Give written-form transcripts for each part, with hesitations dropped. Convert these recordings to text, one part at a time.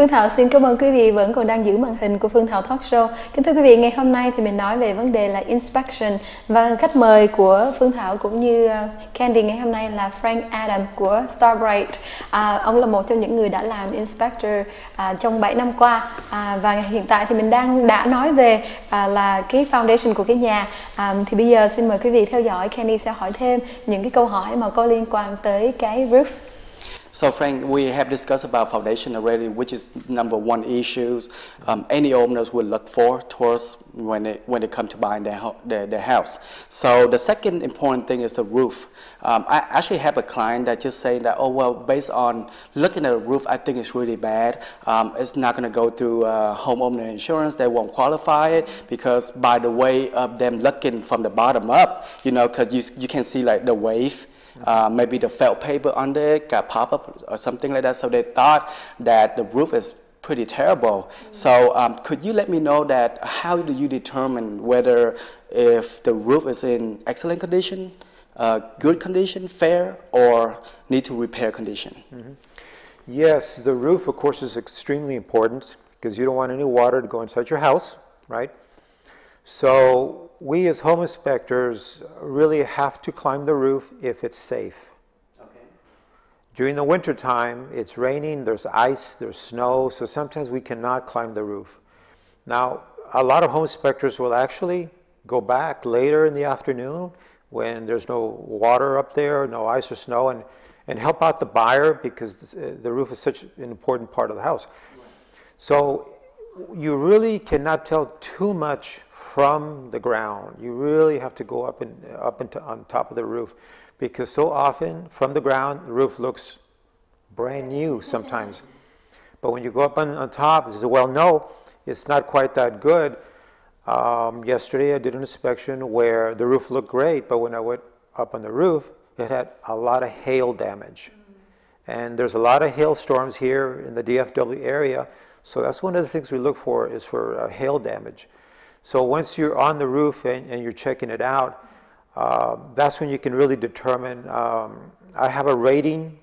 Phương Thảo xin cảm ơn quý vị vẫn còn đang giữ màn hình của Phương Thảo Talk Show. Kính thưa quý vị, ngày hôm nay thì mình nói về vấn đề là inspection, và khách mời của Phương Thảo cũng như Candy ngày hôm nay là Frank Adam của Starbright. Ông là một trong những người đã làm inspector trong 7 năm qua, và hiện tại thì mình đã nói về là cái foundation của cái nhà. Thì bây giờ xin mời quý vị theo dõi, Candy sẽ hỏi thêm những cái câu hỏi mà có liên quan tới cái roof. So Frank, we have discussed about foundation already, which is number one issue any owners will look for towards when they come to buying their house. So the second important thing is the roof. I actually have a client that just saying that, oh well, based on looking at the roof, I think it's really bad. It's not going to go through homeowner insurance. They won't qualify it because by the way of them looking from the bottom up, you know, because you can see like the wave. Maybe the felt paper under it got pop up or something like that. So they thought that the roof is pretty terrible. So could you let me know that how do you determine whether if the roof is in excellent condition, good condition, fair, or need to repair condition? Yes, the roof of course is extremely important because you don't want any water to go inside your house, right? So we as home inspectors really have to climb the roof if it's safe. Okay. During the winter time, it's raining, there's ice, there's snow, so sometimes we cannot climb the roof. Now, a lot of home inspectors will actually go back later in the afternoon when there's no water up there, no ice or snow, and help out the buyer because the roof is such an important part of the house. Right. So you really cannot tell too much from the ground. You really have to go up and on top of the roof because so often from the ground the roof looks brand new sometimes. But when you go up on top, you say, well, no, it's not quite that good. Yesterday I did an inspection where the roof looked great, but when I went up on the roof, it had a lot of hail damage. And there's a lot of hailstorms here in the DFW area, so that's one of the things we look for is for hail damage. So once you're on the roof and you're checking it out, that's when you can really determine. I have a rating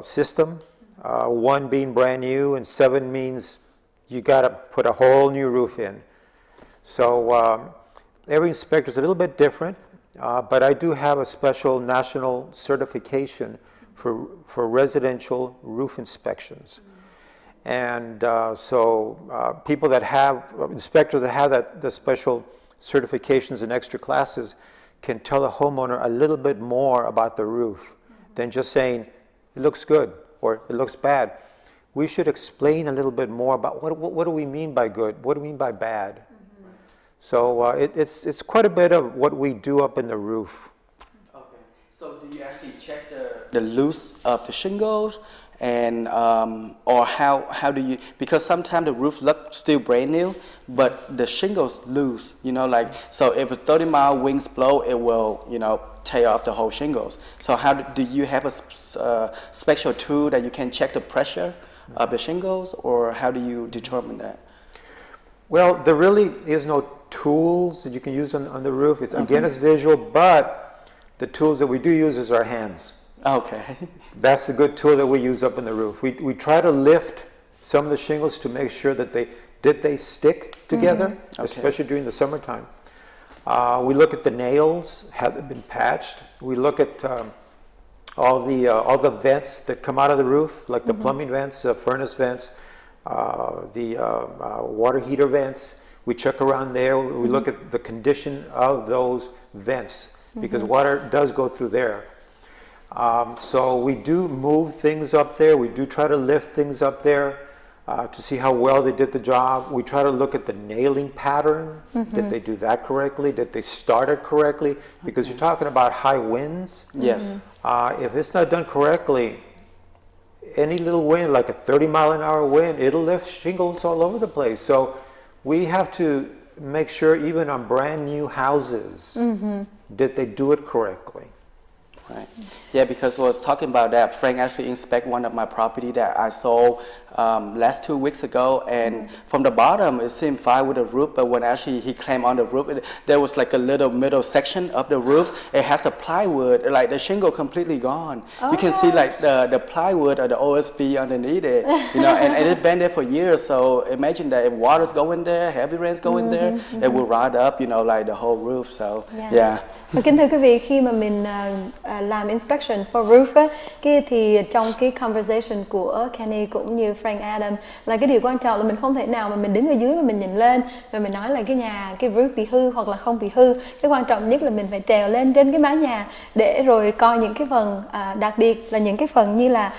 system, 1 being brand new and 7 means you got to put a whole new roof in. So every inspector is a little bit different, but I do have a special national certification for residential roof inspections. And so people that have, inspectors that have the special certifications and extra classes can tell the homeowner a little bit more about the roof than just saying, it looks good or it looks bad. We should explain a little bit more about what do we mean by good, what do we mean by bad. So it's quite a bit of what we do up in the roof. Okay, so do you actually check the loose of the shingles? And or how do you, because sometimes the roof looks still brand new but the shingles loose, you know, like, so if a 30-mile winds blow, it will, you know, tear off the whole shingles. So how do you have a special tool that you can check the pressure of the shingles, or how do you determine that? Well, there really is no tools that you can use on the roof. It's, again, it's visual, but the tools that we do use is our hands. Okay. That's a good tool that we use up in the roof. We try to lift some of the shingles to make sure that they stick together, especially during the summertime. We look at the nails, have they been patched. We look at all the vents that come out of the roof, like the plumbing vents, furnace vents, the water heater vents. We check around there. We look at the condition of those vents because water does go through there. So we do move things up there. We do try to lift things up there to see how well they did the job. We try to look at the nailing pattern. Did they do that correctly? Did they start it correctly? Because you're talking about high winds. Yes. If it's not done correctly, any little wind, like a 30-mile-an-hour wind, it'll lift shingles all over the place. So we have to make sure even on brand new houses, did they do it correctly? Right. Yeah, because I was talking about that. Frank actually inspected one of my property that I sold last 2 weeks ago, and from the bottom it seemed fine with the roof, but when actually he climbed on the roof, there was like a little middle section of the roof. It has a plywood, like the shingle completely gone. You can see like the plywood or the OSB underneath it, you know, and it's been there for years. So imagine that if water's going there, heavy rain's going there, it will rot up, you know, like the whole roof. So yeah. Và kính thưa quý vị, khi mà mình làm inspection for roof á, thì trong cái conversation của Kenny cũng như Frank Adam là cái điều quan trọng là mình không thể nào mà mình đứng ở dưới mà mình nhìn lên và mình nói là cái roof bị hư hoặc là không bị hư. Cái quan trọng nhất là mình phải trèo lên trên cái mái nhà để rồi coi những cái phần đặc biệt là những cái phần như là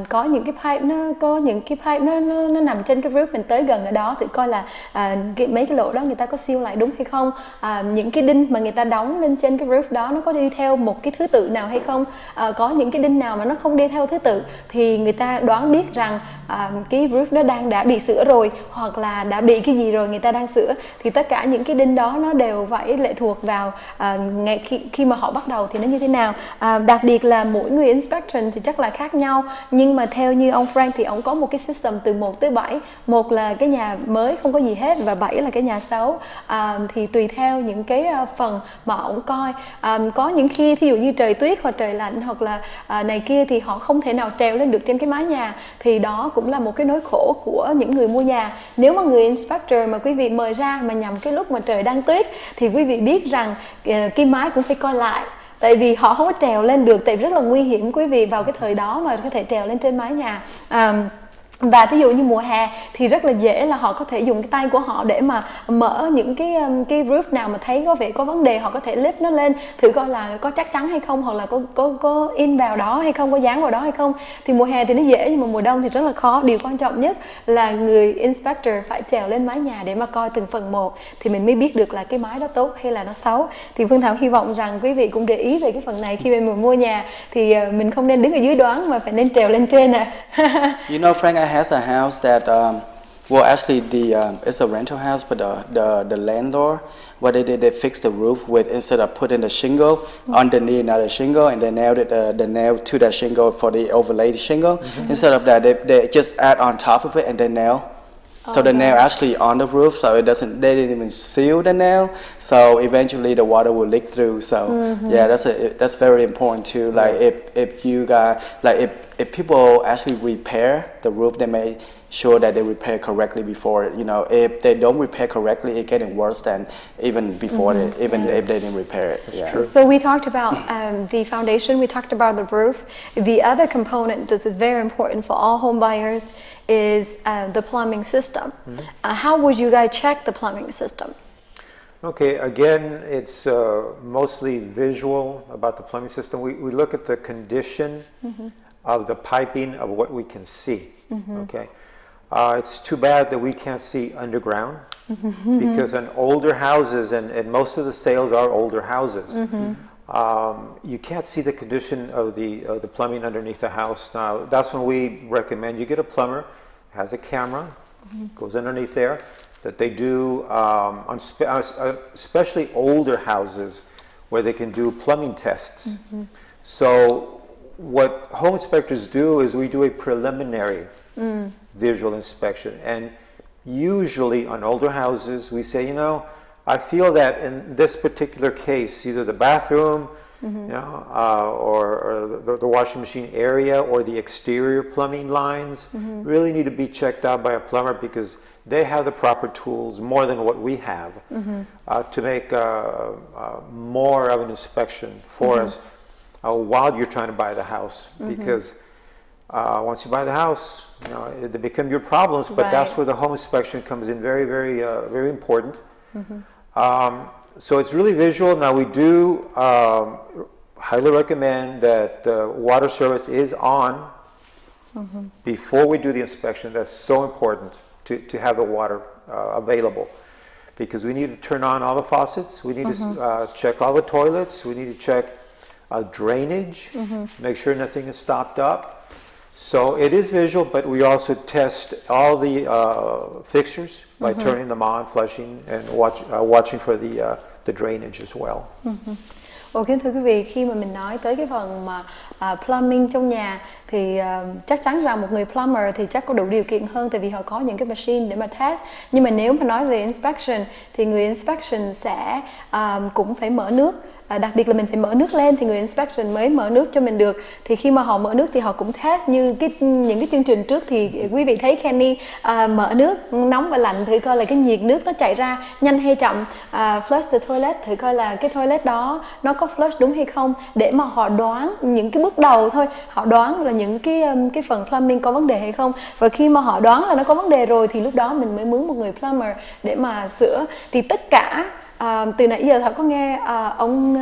có những cái pipe nó nằm trên cái roof, mình tới gần ở đó thì coi là mấy cái lỗ đó người ta có seal lại đúng hay không, những cái đinh mà người ta đóng lên trên cái roof đó nó có đi theo một cái thứ tự nào hay không, có những cái đinh nào mà nó không đi theo thứ tự thì người ta đoán biết rằng cái roof nó đã bị sửa rồi hoặc là đã bị cái gì rồi người ta đang sửa. Thì tất cả những cái đinh đó nó đều phải lệ thuộc vào ngày khi mà họ bắt đầu thì nó như thế nào. Đặc biệt là mỗi người inspection thì chắc là khác nhau, nhưng mà theo như ông Frank thì ông có một cái system từ 1 tới 7. 1 là cái nhà mới không có gì hết và 7 là cái nhà xấu. Thì tùy theo những cái phần mà ông coi, có những khi thí dụ như trời tuyết hoặc trời lạnh hoặc là này kia thì họ không thể nào trèo lên được trên cái mái nhà, thì đó cũng là một cái nỗi khổ của những người mua nhà. Nếu mà người inspector mà quý vị mời ra mà nhằm cái lúc mà trời đang tuyết thì quý vị biết rằng cái mái cũng phải coi lại, tại vì họ không có trèo lên được, tại vì rất là nguy hiểm quý vị vào cái thời đó mà có thể trèo lên trên mái nhà. Và ví dụ như mùa hè thì rất là dễ là họ có thể dùng cái tay của họ để mà mở những cái roof nào mà thấy có vẻ có vấn đề, họ có thể lift nó lên thử coi là có chắc chắn hay không, hoặc là có in vào đó hay không, có dán vào đó hay không. Thì mùa hè thì nó dễ, nhưng mà mùa đông thì rất là khó. Điều quan trọng nhất là người inspector phải trèo lên mái nhà để mà coi từng phần một thì mình mới biết được là cái mái đó tốt hay là nó xấu. Thì Phương Thảo hy vọng rằng quý vị cũng để ý về cái phần này khi mình mua nhà, thì mình không nên đứng ở dưới đoán mà phải nên trèo lên trên nè. You know, Frank, I has a house that, well, actually, it's a rental house, but the landlord, what they did, they fixed the roof with, instead of putting the shingle underneath another shingle, and they nailed it, the nail to the shingle for the overlaid shingle. Instead of that, they just add on top of it and they nail. So the nail actually on the roof, so they didn't even seal the nail. So eventually the water will leak through. So yeah, that's very important too. Like if you guys, like if people actually repair the roof, they may sure that they repair correctly before. You know, if they don't repair correctly, it's getting worse than even before if they didn't repair it. That's true. So we talked about the foundation, we talked about the roof. The other component that's very important for all home buyers is the plumbing system. How would you guys check the plumbing system? Okay, again, it's mostly visual about the plumbing system. We look at the condition of the piping of what we can see. Okay, it's too bad that we can't see underground because in older houses, and most of the sales are older houses, you can't see the condition of the plumbing underneath the house. Now, that's when we recommend you get a plumber, has a camera, goes underneath there, that they do, especially older houses, where they can do plumbing tests. So what home inspectors do is we do a preliminary visual inspection, and usually on older houses we say, you know, I feel that in this particular case, either the bathroom, you know, or the washing machine area or the exterior plumbing lines really need to be checked out by a plumber, because they have the proper tools, more than what we have, to make more of an inspection for us while you're trying to buy the house. Because once you buy the house, you know, they become your problems, but that's where the home inspection comes in very, very, very important. So it's really visual. Now we do highly recommend that the water service is on before we do the inspection. That's so important to have the water available, because we need to turn on all the faucets. We need to check all the toilets. We need to check drainage, make sure nothing is stopped up. So it is visual, but we also test all the fixtures by turning them on, flushing, and watching for the drainage as well. Kính thưa quý vị, khi mà mình nói tới cái phần mà plumbing trong nhà thì chắc chắn rằng một người plumber thì chắc có đủ điều kiện hơn, tại vì họ có những cái machine để mà test. Nhưng mà nếu mà nói về inspection thì người inspection sẽ cũng phải mở nước. Đặc biệt là mình phải mở nước lên thì người inspection mới mở nước cho mình được. Thì khi mà họ mở nước thì họ cũng test như những cái chương trình trước thì quý vị thấy Kenny mở nước nóng và lạnh thử coi là cái nhiệt nước nó chảy ra nhanh hay chậm, flush the toilet thử coi là cái toilet đó nó có flush đúng hay không, để mà họ đoán những cái bước đầu thôi, họ đoán là những cái phần plumbing có vấn đề hay không. Và khi mà họ đoán là nó có vấn đề rồi thì lúc đó mình mới mướn một người plumber để mà sửa. Thì tất cả từ nãy giờ Thảo có nghe ông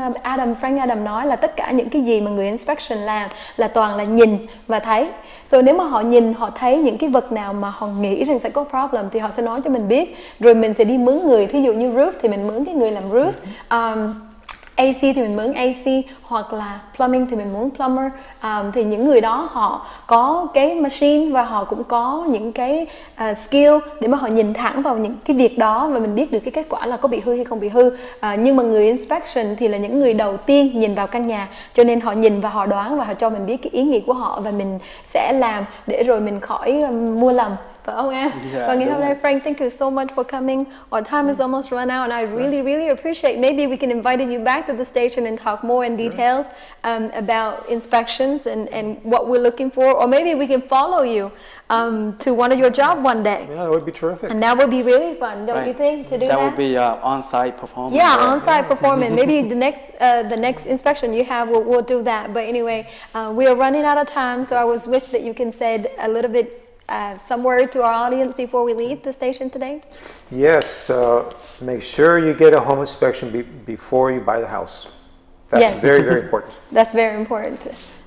Frank Adam nói là tất cả những cái gì mà người inspection làm là toàn là nhìn và thấy. Rồi nếu mà họ nhìn, họ thấy những cái vật nào mà họ nghĩ rằng sẽ có problem thì họ sẽ nói cho mình biết. Rồi mình sẽ đi mướn người, thí dụ như roof thì mình mướn cái người làm roof, AC thì mình mướn AC, hoặc là plumbing thì mình mướn plumber. Thì những người đó họ có cái machine và họ cũng có những cái skill để mà họ nhìn thẳng vào những cái việc đó và mình biết được cái kết quả là có bị hư hay không bị hư. Nhưng mà người inspection thì là những người đầu tiên nhìn vào căn nhà, cho nên họ nhìn và họ đoán và họ cho mình biết cái ý nghĩ của họ và mình sẽ làm để rồi mình khỏi mua lầm. Phải không em? Và ngày hôm nay Frank, thank you so much for coming. Our time is almost run out and I really appreciate. Maybe we can invite you back to the station and talk more in details about inspections and what we're looking for, or maybe we can follow you to one of your jobs one day. Yeah, that would be terrific. And that would be really fun, don't you think, to do that? That would be on-site performance. Yeah, on-site performance. Maybe the next inspection you have, we'll do that. But anyway, we are running out of time, so I was wish that you can say a little bit some word to our audience before we leave the station today. Yes, make sure you get a home inspection before you buy the house. That's very important. That's very important.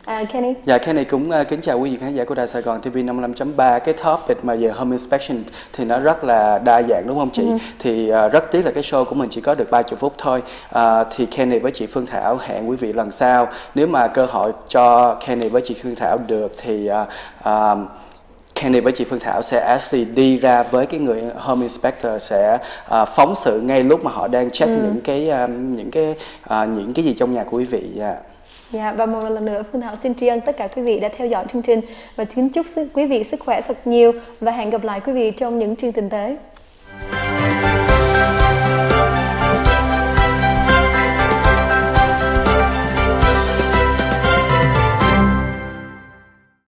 Kenny? Dạ, Kenny cũng kính chào quý vị khán giả của Đài Sài Gòn TV 55.3. Cái topic mà về home inspection thì nó rất là đa dạng đúng không chị? Thì rất tiếc là cái show của mình chỉ có được 30 phút thôi. Thì Kenny với chị Phương Thảo hẹn quý vị lần sau. Nếu mà cơ hội cho Kenny với chị Phương Thảo được thì Kenny với chị Phương Thảo sẽ actually đi ra với cái người home inspector, sẽ phóng sự ngay lúc mà họ đang check những cái gì trong nhà của quý vị. Dạ, và một lần nữa Phương Thảo xin tri ân tất cả quý vị đã theo dõi chương trình và kính chúc quý vị sức khỏe thật nhiều và hẹn gặp lại quý vị trong những chương trình tới.